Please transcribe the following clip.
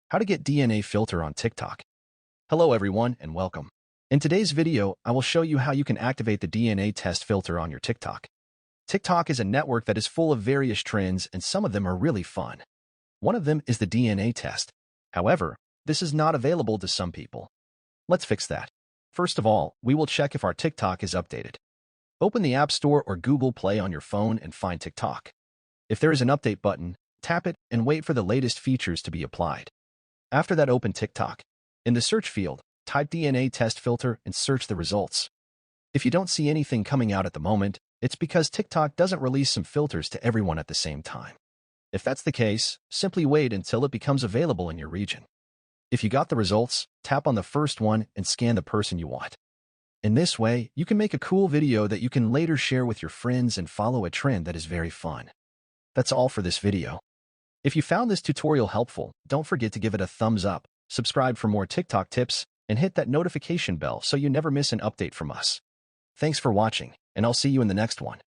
How to get DNA filter on TikTok. Hello everyone and welcome. In today's video, I will show you how you can activate the DNA test filter on your TikTok. TikTok is a network that is full of various trends and some of them are really fun. One of them is the DNA test. However, this is not available to some people. Let's fix that. First of all, we will check if our TikTok is updated. Open the App Store or Google Play on your phone and find TikTok. If there is an update button, tap it and wait for the latest features to be applied. After that, open TikTok. In the search field, type DNA test filter and search the results. If you don't see anything coming out at the moment, it's because TikTok doesn't release some filters to everyone at the same time. If that's the case, simply wait until it becomes available in your region. If you got the results, tap on the first one and scan the person you want. In this way, you can make a cool video that you can later share with your friends and follow a trend that is very fun. That's all for this video. If you found this tutorial helpful, don't forget to give it a thumbs up, subscribe for more TikTok tips, and hit that notification bell so you never miss an update from us. Thanks for watching, and I'll see you in the next one.